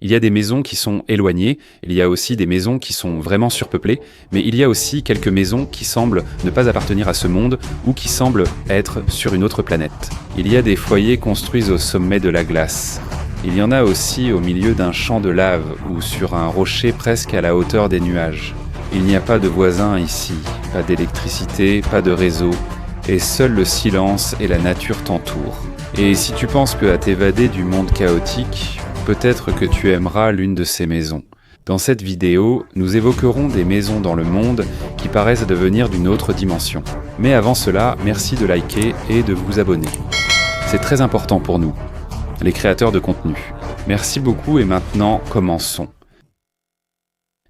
Il y a des maisons qui sont éloignées, il y a aussi des maisons qui sont vraiment surpeuplées, mais il y a aussi quelques maisons qui semblent ne pas appartenir à ce monde ou qui semblent être sur une autre planète. Il y a des foyers construits au sommet de la glace. Il y en a aussi au milieu d'un champ de lave ou sur un rocher presque à la hauteur des nuages. Il n'y a pas de voisins ici, pas d'électricité, pas de réseau, et seul le silence et la nature t'entourent. Et si tu penses à t'évader du monde chaotique, peut-être que tu aimeras l'une de ces maisons. Dans cette vidéo, nous évoquerons des maisons dans le monde qui paraissent devenir d'une autre dimension. Mais avant cela, merci de liker et de vous abonner. C'est très important pour nous, les créateurs de contenu. Merci beaucoup et maintenant, commençons.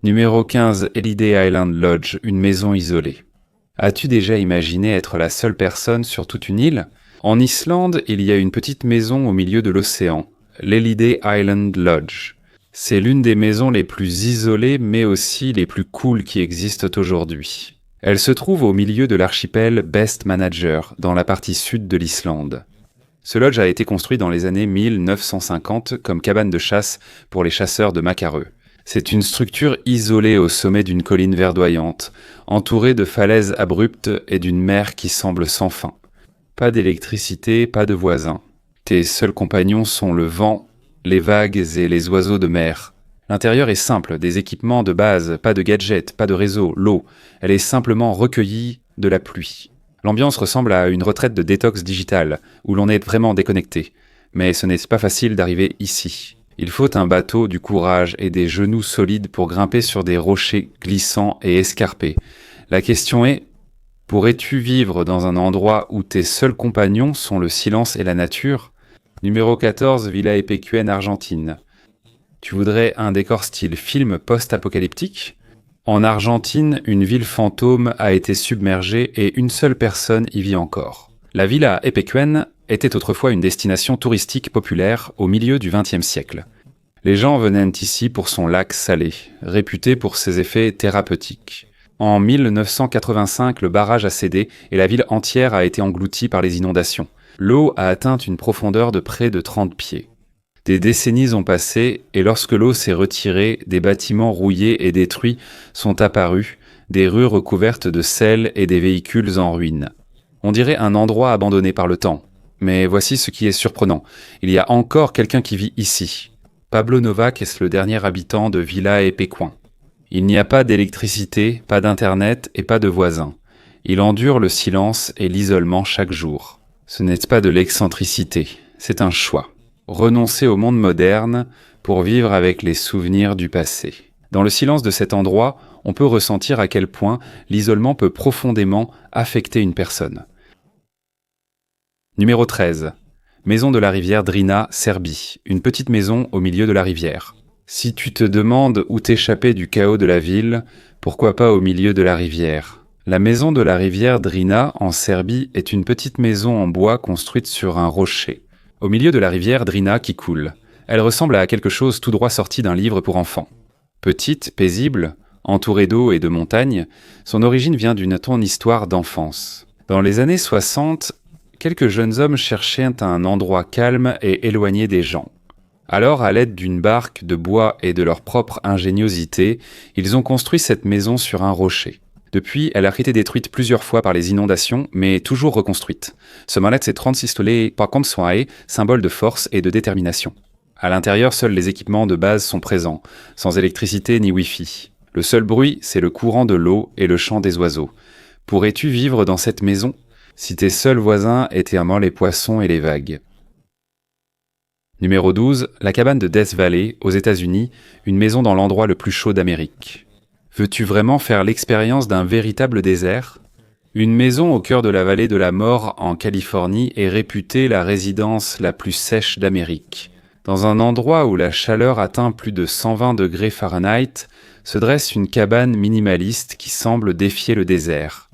Numéro 15, Holiday Island Lodge, une maison isolée. As-tu déjà imaginé être la seule personne sur toute une île ? En Islande, il y a une petite maison au milieu de l'océan, l'Holiday Island Lodge. C'est l'une des maisons les plus isolées mais aussi les plus cool qui existent aujourd'hui. Elle se trouve au milieu de l'archipel Best Manager, dans la partie sud de l'Islande. Ce lodge a été construit dans les années 1950 comme cabane de chasse pour les chasseurs de macareux. C'est une structure isolée au sommet d'une colline verdoyante, entourée de falaises abruptes et d'une mer qui semble sans fin. Pas d'électricité, pas de voisins. Tes seuls compagnons sont le vent, les vagues et les oiseaux de mer. L'intérieur est simple, des équipements de base, pas de gadgets, pas de réseau, l'eau. Elle est simplement recueillie de la pluie. L'ambiance ressemble à une retraite de détox digital, où l'on est vraiment déconnecté. Mais ce n'est pas facile d'arriver ici. Il faut un bateau, du courage et des genoux solides pour grimper sur des rochers glissants et escarpés. La question est, pourrais-tu vivre dans un endroit où tes seuls compagnons sont le silence et la nature ? Numéro 14, Villa Epecuén, Argentine. Tu voudrais un décor style film post-apocalyptique ? En Argentine, une ville fantôme a été submergée et une seule personne y vit encore. La Villa Epecuén était autrefois une destination touristique populaire au milieu du XXe siècle. Les gens venaient ici pour son lac salé, réputé pour ses effets thérapeutiques. En 1985, le barrage a cédé et la ville entière a été engloutie par les inondations. L'eau a atteint une profondeur de près de 30 pieds. Des décennies ont passé et lorsque l'eau s'est retirée, des bâtiments rouillés et détruits sont apparus, des rues recouvertes de sel et des véhicules en ruine. On dirait un endroit abandonné par le temps. Mais voici ce qui est surprenant. Il y a encore quelqu'un qui vit ici. Pablo Novak est le dernier habitant de Villa Epecuén. Il n'y a pas d'électricité, pas d'internet et pas de voisins. Il endure le silence et l'isolement chaque jour. Ce n'est pas de l'excentricité, c'est un choix. Renoncer au monde moderne pour vivre avec les souvenirs du passé. Dans le silence de cet endroit, on peut ressentir à quel point l'isolement peut profondément affecter une personne. Numéro 13. Maison de la rivière Drina, Serbie. Une petite maison au milieu de la rivière. Si tu te demandes où t'échapper du chaos de la ville, pourquoi pas au milieu de la rivière ? La maison de la rivière Drina, en Serbie, est une petite maison en bois construite sur un rocher. Au milieu de la rivière Drina qui coule. Elle ressemble à quelque chose tout droit sorti d'un livre pour enfants. Petite, paisible, entourée d'eau et de montagnes, son origine vient d'une histoire d'enfance. Dans les années 60, quelques jeunes hommes cherchaient un endroit calme et éloigné des gens. Alors, à l'aide d'une barque, de bois et de leur propre ingéniosité, ils ont construit cette maison sur un rocher. Depuis, elle a été détruite plusieurs fois par les inondations, mais toujours reconstruite. Semangat s'est transistolé par Komswae, symbole de force et de détermination. À l'intérieur, seuls les équipements de base sont présents, sans électricité ni Wi-Fi. Le seul bruit, c'est le courant de l'eau et le chant des oiseaux. Pourrais-tu vivre dans cette maison ? Si tes seuls voisins étaient à mort les poissons et les vagues. Numéro 12, la cabane de Death Valley, aux États-Unis, une maison dans l'endroit le plus chaud d'Amérique. Veux-tu vraiment faire l'expérience d'un véritable désert ? Une maison au cœur de la vallée de la mort en Californie est réputée la résidence la plus sèche d'Amérique. Dans un endroit où la chaleur atteint plus de 120 degrés Fahrenheit, se dresse une cabane minimaliste qui semble défier le désert.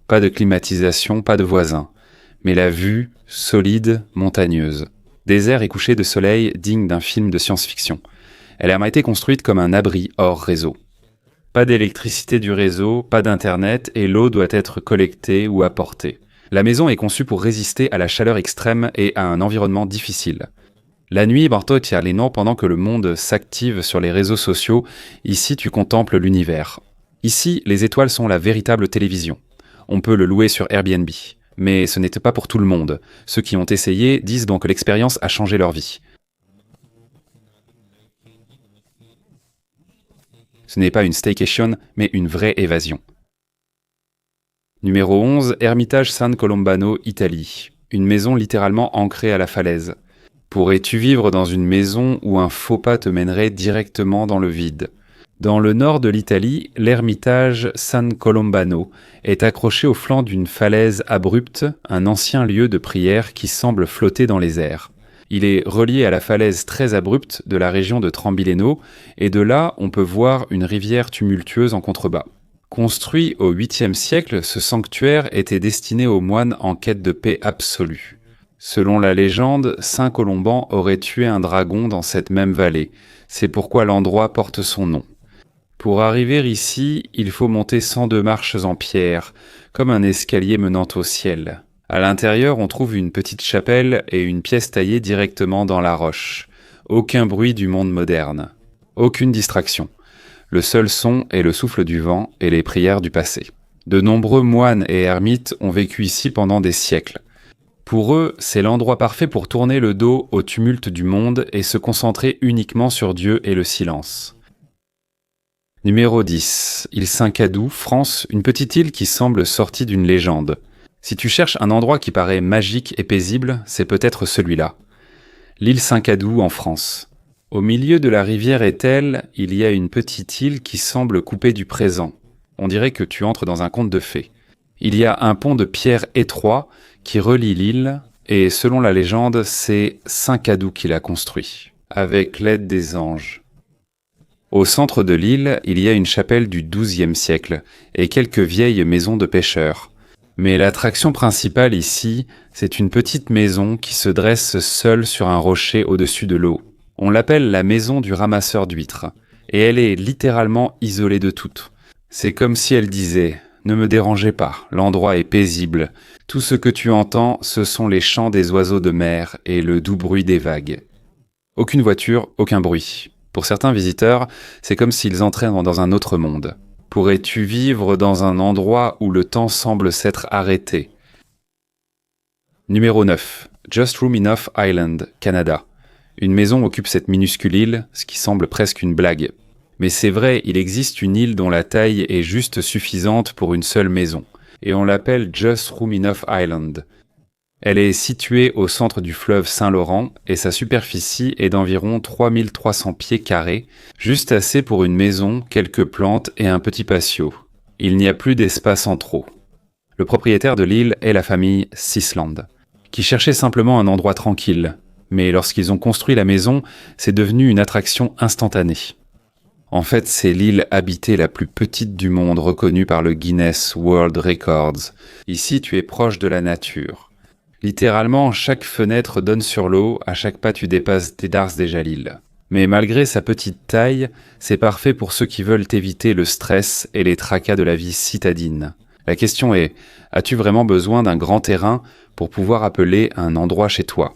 Pas de climatisation, pas de voisins, mais la vue, solide, montagneuse. Désert et coucher de soleil digne d'un film de science-fiction. Elle a été construite comme un abri hors réseau. Pas d'électricité du réseau, pas d'internet et l'eau doit être collectée ou apportée. La maison est conçue pour résister à la chaleur extrême et à un environnement difficile. La nuit, Barto Tialino, pendant que le monde s'active sur les réseaux sociaux, ici tu contemples l'univers. Ici, les étoiles sont la véritable télévision. On peut le louer sur Airbnb. Mais ce n'était pas pour tout le monde. Ceux qui ont essayé disent donc que l'expérience a changé leur vie. Ce n'est pas une staycation, mais une vraie évasion. Numéro 11, Ermitage San Colombano, Italie. Une maison littéralement ancrée à la falaise. Pourrais-tu vivre dans une maison où un faux pas te mènerait directement dans le vide ? Dans le nord de l'Italie, l'ermitage San Colombano est accroché au flanc d'une falaise abrupte, un ancien lieu de prière qui semble flotter dans les airs. Il est relié à la falaise très abrupte de la région de Trambileno, et de là on peut voir une rivière tumultueuse en contrebas. Construit au 8e siècle, ce sanctuaire était destiné aux moines en quête de paix absolue. Selon la légende, Saint Colomban aurait tué un dragon dans cette même vallée. C'est pourquoi l'endroit porte son nom. Pour arriver ici, il faut monter 102 marches en pierre, comme un escalier menant au ciel. À l'intérieur, on trouve une petite chapelle et une pièce taillée directement dans la roche. Aucun bruit du monde moderne. Aucune distraction. Le seul son est le souffle du vent et les prières du passé. De nombreux moines et ermites ont vécu ici pendant des siècles. Pour eux, c'est l'endroit parfait pour tourner le dos au tumulte du monde et se concentrer uniquement sur Dieu et le silence. Numéro 10. Île Saint-Cadou, France, une petite île qui semble sortie d'une légende. Si tu cherches un endroit qui paraît magique et paisible, c'est peut-être celui-là. L'île Saint-Cadou en France. Au milieu de la rivière Etel, il y a une petite île qui semble coupée du présent. On dirait que tu entres dans un conte de fées. Il y a un pont de pierre étroit qui relie l'île, et selon la légende, c'est Saint-Cadou qui l'a construit, avec l'aide des anges. Au centre de l'île, il y a une chapelle du XIIe siècle et quelques vieilles maisons de pêcheurs. Mais l'attraction principale ici, c'est une petite maison qui se dresse seule sur un rocher au-dessus de l'eau. On l'appelle la maison du ramasseur d'huîtres, et elle est littéralement isolée de tout. C'est comme si elle disait « Ne me dérangez pas, l'endroit est paisible. Tout ce que tu entends, ce sont les chants des oiseaux de mer et le doux bruit des vagues. » Aucune voiture, aucun bruit. Pour certains visiteurs, c'est comme s'ils entraient dans un autre monde. Pourrais-tu vivre dans un endroit où le temps semble s'être arrêté ? Numéro 9. Just Room Enough Island, Canada. Une maison occupe cette minuscule île, ce qui semble presque une blague. Mais c'est vrai, il existe une île dont la taille est juste suffisante pour une seule maison. Et on l'appelle Just Room Enough Island. Elle est située au centre du fleuve Saint-Laurent et sa superficie est d'environ 3300 pieds carrés, juste assez pour une maison, quelques plantes et un petit patio. Il n'y a plus d'espace en trop. Le propriétaire de l'île est la famille Sisland, qui cherchait simplement un endroit tranquille. Mais lorsqu'ils ont construit la maison, c'est devenu une attraction instantanée. En fait, c'est l'île habitée la plus petite du monde reconnue par le Guinness World Records. Ici, tu es proche de la nature. Littéralement, chaque fenêtre donne sur l'eau, à chaque pas tu dépasses Dars déjà l'île. Mais malgré sa petite taille, c'est parfait pour ceux qui veulent éviter le stress et les tracas de la vie citadine. La question est, as-tu vraiment besoin d'un grand terrain pour pouvoir appeler un endroit chez toi ?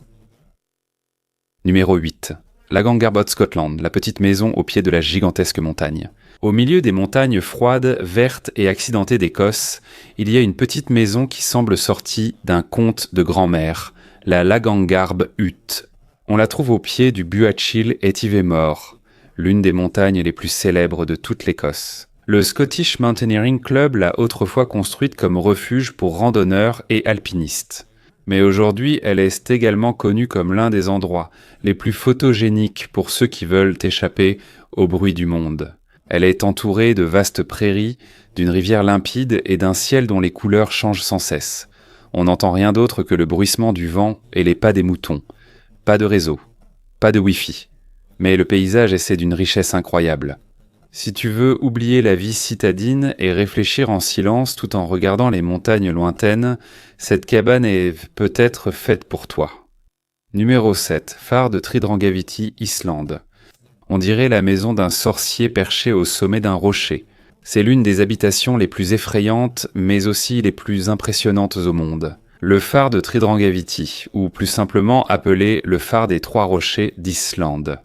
Numéro 8. Lagangarbot, Scotland, la petite maison au pied de la gigantesque montagne. Au milieu des montagnes froides, vertes et accidentées d'Écosse, il y a une petite maison qui semble sortie d'un conte de grand-mère, la Lagangarb Hut. On la trouve au pied du Buachil Etivemore, l'une des montagnes les plus célèbres de toute l'Écosse. Le Scottish Mountaineering Club l'a autrefois construite comme refuge pour randonneurs et alpinistes. Mais aujourd'hui, elle est également connue comme l'un des endroits les plus photogéniques pour ceux qui veulent échapper au bruit du monde. Elle est entourée de vastes prairies, d'une rivière limpide et d'un ciel dont les couleurs changent sans cesse. On n'entend rien d'autre que le bruissement du vent et les pas des moutons. Pas de réseau, pas de Wi-Fi. Mais le paysage est d'une richesse incroyable. Si tu veux oublier la vie citadine et réfléchir en silence tout en regardant les montagnes lointaines, cette cabane est peut-être faite pour toi. Numéro 7. Phare de Tridrangaviti, Islande. On dirait la maison d'un sorcier perché au sommet d'un rocher. C'est l'une des habitations les plus effrayantes, mais aussi les plus impressionnantes au monde. Le phare de Tridrangaviti, ou plus simplement appelé le phare des Trois Rochers d'Islande.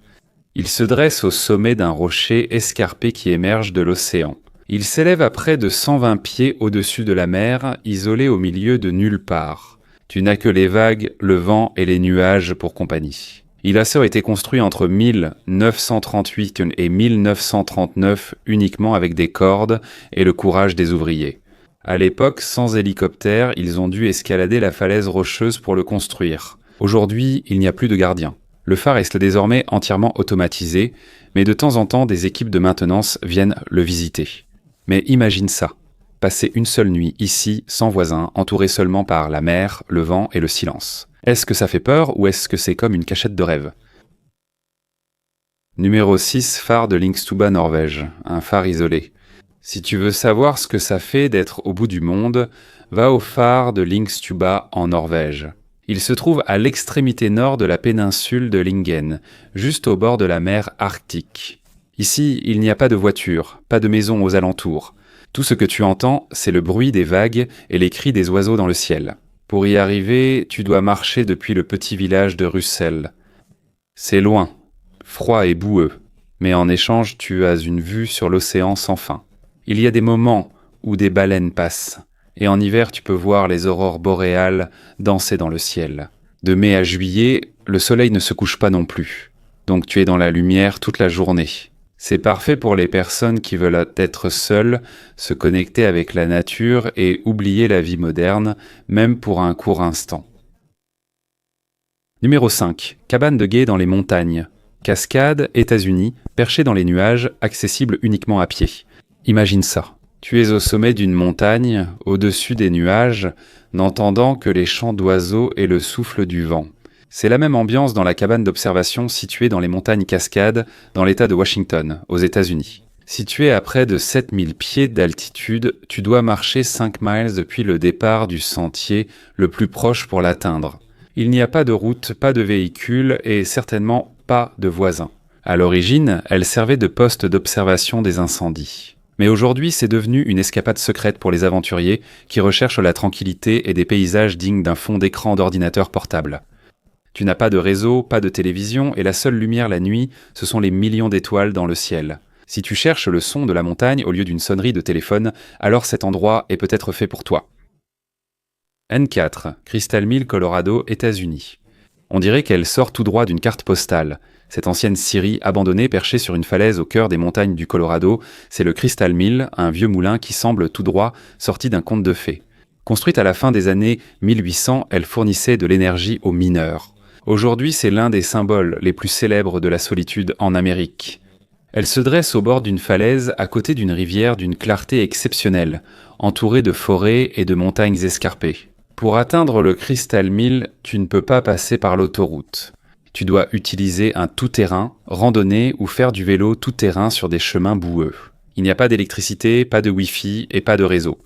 Il se dresse au sommet d'un rocher escarpé qui émerge de l'océan. Il s'élève à près de 120 pieds au-dessus de la mer, isolé au milieu de nulle part. Tu n'as que les vagues, le vent et les nuages pour compagnie. Il a été construit entre 1938 et 1939 uniquement avec des cordes et le courage des ouvriers. À l'époque, sans hélicoptère, ils ont dû escalader la falaise rocheuse pour le construire. Aujourd'hui, il n'y a plus de gardien. Le phare est désormais entièrement automatisé, mais de temps en temps, des équipes de maintenance viennent le visiter. Mais imagine ça, passer une seule nuit ici, sans voisins, entouré seulement par la mer, le vent et le silence. Est-ce que ça fait peur ou est-ce que c'est comme une cachette de rêve ? Numéro 6, phare de Lyngstubba, Norvège, un phare isolé. Si tu veux savoir ce que ça fait d'être au bout du monde, va au phare de Lyngstubba en Norvège. Il se trouve à l'extrémité nord de la péninsule de Lyngen, juste au bord de la mer Arctique. Ici, il n'y a pas de voitures, pas de maisons aux alentours. Tout ce que tu entends, c'est le bruit des vagues et les cris des oiseaux dans le ciel. Pour y arriver, tu dois marcher depuis le petit village de Russell. C'est loin, froid et boueux, mais en échange, tu as une vue sur l'océan sans fin. Il y a des moments où des baleines passent, et en hiver tu peux voir les aurores boréales danser dans le ciel. De mai à juillet, le soleil ne se couche pas non plus, donc tu es dans la lumière toute la journée. C'est parfait pour les personnes qui veulent être seules, se connecter avec la nature et oublier la vie moderne, même pour un court instant. Numéro 5. Cabane de guet dans les montagnes. Cascade, États-Unis, perché dans les nuages, accessible uniquement à pied. Imagine ça. Tu es au sommet d'une montagne, au-dessus des nuages, n'entendant que les chants d'oiseaux et le souffle du vent. C'est la même ambiance dans la cabane d'observation située dans les montagnes Cascades, dans l'État de Washington, aux États-Unis. Située à près de 7000 pieds d'altitude, tu dois marcher 5 miles depuis le départ du sentier le plus proche pour l'atteindre. Il n'y a pas de route, pas de véhicule et certainement pas de voisins. À l'origine, elle servait de poste d'observation des incendies. Mais aujourd'hui, c'est devenu une escapade secrète pour les aventuriers qui recherchent la tranquillité et des paysages dignes d'un fond d'écran d'ordinateur portable. Tu n'as pas de réseau, pas de télévision, et la seule lumière la nuit, ce sont les millions d'étoiles dans le ciel. Si tu cherches le son de la montagne au lieu d'une sonnerie de téléphone, alors cet endroit est peut-être fait pour toi. N4, Crystal Mill, Colorado, États-Unis. On dirait qu'elle sort tout droit d'une carte postale. Cette ancienne scierie abandonnée perchée sur une falaise au cœur des montagnes du Colorado, c'est le Crystal Mill, un vieux moulin qui semble tout droit sorti d'un conte de fées. Construite à la fin des années 1800, elle fournissait de l'énergie aux mineurs. Aujourd'hui, c'est l'un des symboles les plus célèbres de la solitude en Amérique. Elle se dresse au bord d'une falaise à côté d'une rivière d'une clarté exceptionnelle, entourée de forêts et de montagnes escarpées. Pour atteindre le Crystal Mill, tu ne peux pas passer par l'autoroute. Tu dois utiliser un tout-terrain, randonner ou faire du vélo tout-terrain sur des chemins boueux. Il n'y a pas d'électricité, pas de Wi-Fi et pas de réseau.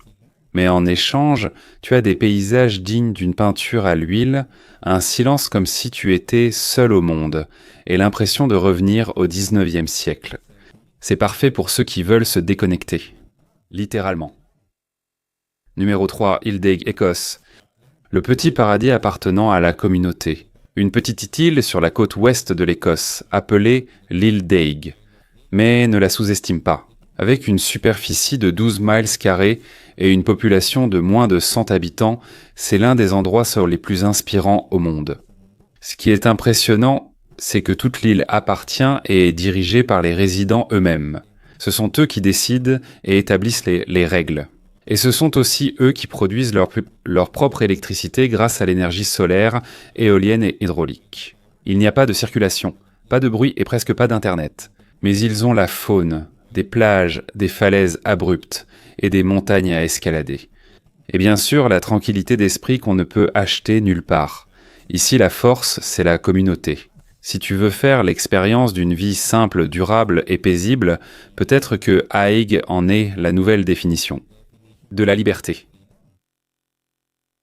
Mais en échange, tu as des paysages dignes d'une peinture à l'huile, un silence comme si tu étais seul au monde, et l'impression de revenir au 19e siècle. C'est parfait pour ceux qui veulent se déconnecter. Littéralement. Numéro 3, Hildeg, Écosse. Le petit paradis appartenant à la communauté. Une petite île sur la côte ouest de l'Écosse, appelée l'île d'Eig. Mais ne la sous-estime pas. Avec une superficie de 12 miles carrés et une population de moins de 100 habitants, c'est l'un des endroits les plus inspirants au monde. Ce qui est impressionnant, c'est que toute l'île appartient et est dirigée par les résidents eux-mêmes. Ce sont eux qui décident et établissent les règles. Et ce sont aussi eux qui produisent leur propre électricité grâce à l'énergie solaire, éolienne et hydraulique. Il n'y a pas de circulation, pas de bruit et presque pas d'internet. Mais ils ont la faune, des plages, des falaises abruptes et des montagnes à escalader. Et bien sûr, la tranquillité d'esprit qu'on ne peut acheter nulle part. Ici, la force, c'est la communauté. Si tu veux faire l'expérience d'une vie simple, durable et paisible, peut-être que Aig en est la nouvelle définition. De la liberté.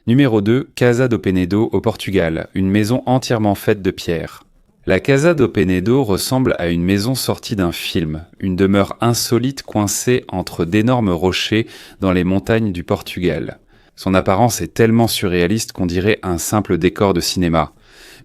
Numéro 2, Casa do Penedo au Portugal, une maison entièrement faite de pierre. La Casa do Penedo ressemble à une maison sortie d'un film, une demeure insolite coincée entre d'énormes rochers dans les montagnes du Portugal. Son apparence est tellement surréaliste qu'on dirait un simple décor de cinéma.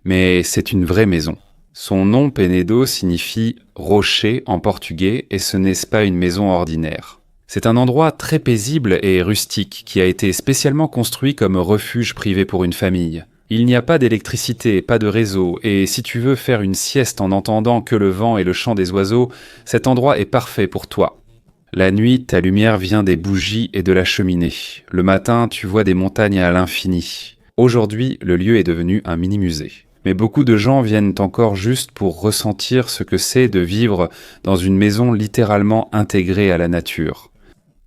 Mais c'est une vraie maison. Son nom Penedo signifie « rocher » en portugais et ce n'est pas une maison ordinaire. C'est un endroit très paisible et rustique qui a été spécialement construit comme refuge privé pour une famille. Il n'y a pas d'électricité, pas de réseau, et si tu veux faire une sieste en n'entendant que le vent et le chant des oiseaux, cet endroit est parfait pour toi. La nuit, ta lumière vient des bougies et de la cheminée. Le matin, tu vois des montagnes à l'infini. Aujourd'hui, le lieu est devenu un mini-musée. Mais beaucoup de gens viennent encore juste pour ressentir ce que c'est de vivre dans une maison littéralement intégrée à la nature.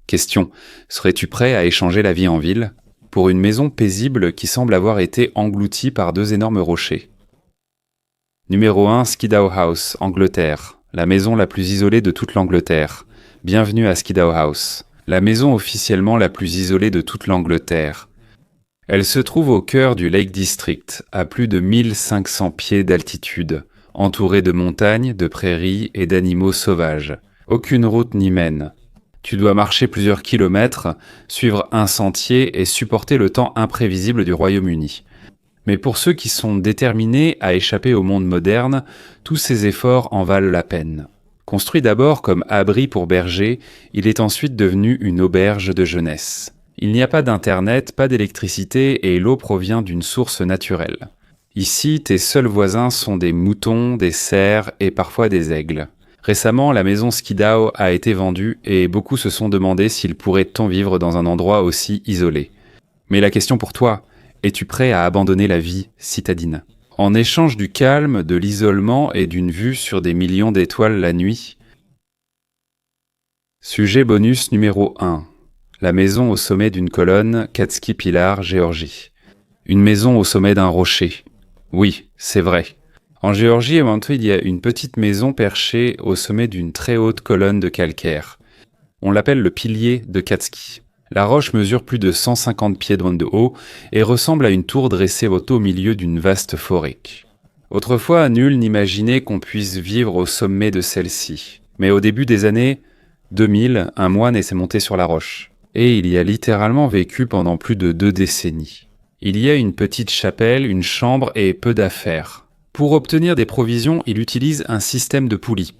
Question, serais-tu prêt à échanger la vie en ville pour une maison paisible qui semble avoir été engloutie par 2 énormes rochers? Numéro 1, Skiddaw House, Angleterre. La maison la plus isolée de toute l'Angleterre. Bienvenue à Skiddaw House, la maison officiellement la plus isolée de toute l'Angleterre. Elle se trouve au cœur du Lake District, à plus de 1500 pieds d'altitude, entourée de montagnes, de prairies et d'animaux sauvages. Aucune route n'y mène. Tu dois marcher plusieurs kilomètres, suivre un sentier et supporter le temps imprévisible du Royaume-Uni. Mais pour ceux qui sont déterminés à échapper au monde moderne, tous ces efforts en valent la peine. Construit d'abord comme abri pour bergers, il est ensuite devenu une auberge de jeunesse. Il n'y a pas d'internet, pas d'électricité et l'eau provient d'une source naturelle. Ici, tes seuls voisins sont des moutons, des cerfs et parfois des aigles. Récemment, la maison Skiddaw a été vendue et beaucoup se sont demandé s'ils pourraient-on vivre dans un endroit aussi isolé. Mais la question pour toi, es-tu prêt à abandonner la vie citadine? En échange du calme, de l'isolement et d'une vue sur des millions d'étoiles la nuit? Sujet bonus numéro 1. La maison au sommet d'une colonne, Catski Pillar, Géorgie. Une maison au sommet d'un rocher. Oui, c'est vrai. En Géorgie, il y a une petite maison perchée au sommet d'une très haute colonne de calcaire. On l'appelle le pilier de Catski. La roche mesure plus de 150 pieds de haut et ressemble à une tour dressée au milieu d'une vaste forêt. Autrefois, nul n'imaginait qu'on puisse vivre au sommet de celle-ci. Mais au début des années 2000, un moine s'est monté sur la roche. Et il y a littéralement vécu pendant plus de 2 décennies. Il y a une petite chapelle, une chambre et peu d'affaires. Pour obtenir des provisions, il utilise un système de poulies.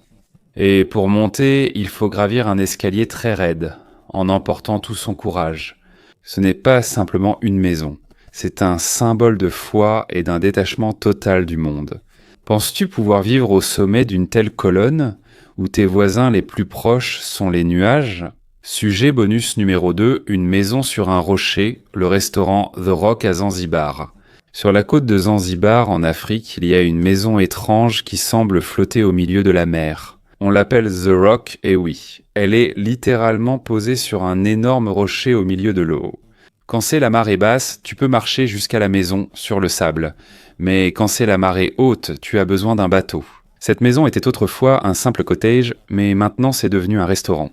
Et pour monter, il faut gravir un escalier très raide, en emportant tout son courage. Ce n'est pas simplement une maison, c'est un symbole de foi et d'un détachement total du monde. Penses-tu pouvoir vivre au sommet d'une telle colonne, où tes voisins les plus proches sont les nuages? Sujet bonus numéro 2, une maison sur un rocher, le restaurant The Rock à Zanzibar. Sur la côte de Zanzibar, en Afrique, il y a une maison étrange qui semble flotter au milieu de la mer. On l'appelle The Rock, et oui, elle est littéralement posée sur un énorme rocher au milieu de l'eau. Quand c'est la marée basse, tu peux marcher jusqu'à la maison, sur le sable. Mais quand c'est la marée haute, tu as besoin d'un bateau. Cette maison était autrefois un simple cottage, mais maintenant c'est devenu un restaurant.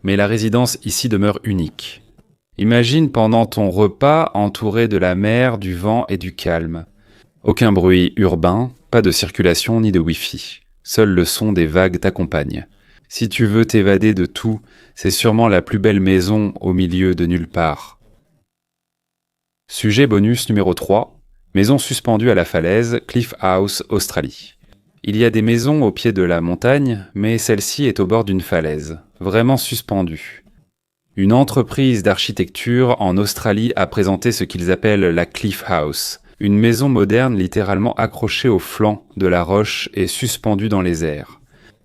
Mais la résidence ici demeure unique. Imagine pendant ton repas entouré de la mer, du vent et du calme. Aucun bruit urbain, pas de circulation ni de Wi-Fi. Seul le son des vagues t'accompagne. Si tu veux t'évader de tout, c'est sûrement la plus belle maison au milieu de nulle part. Sujet bonus numéro 3. Maison suspendue à la falaise, Cliff House, Australie. Il y a des maisons au pied de la montagne, mais celle-ci est au bord d'une falaise, vraiment suspendue. Une entreprise d'architecture en Australie a présenté ce qu'ils appellent la Cliff House, une maison moderne littéralement accrochée au flanc de la roche et suspendue dans les airs.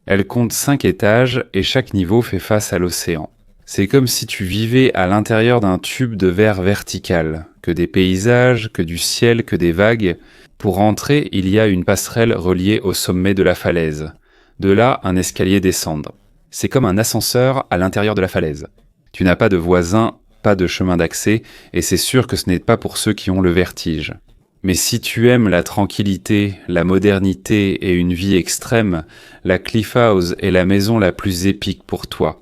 Elle compte 5 étages et chaque niveau fait face à l'océan. C'est comme si tu vivais à l'intérieur d'un tube de verre vertical, que des paysages, que du ciel, que des vagues. Pour entrer, il y a une passerelle reliée au sommet de la falaise. De là, un escalier descendre. C'est comme un ascenseur à l'intérieur de la falaise. Tu n'as pas de voisins, pas de chemin d'accès, et c'est sûr que ce n'est pas pour ceux qui ont le vertige. Mais si tu aimes la tranquillité, la modernité et une vie extrême, la Cliff House est la maison la plus épique pour toi.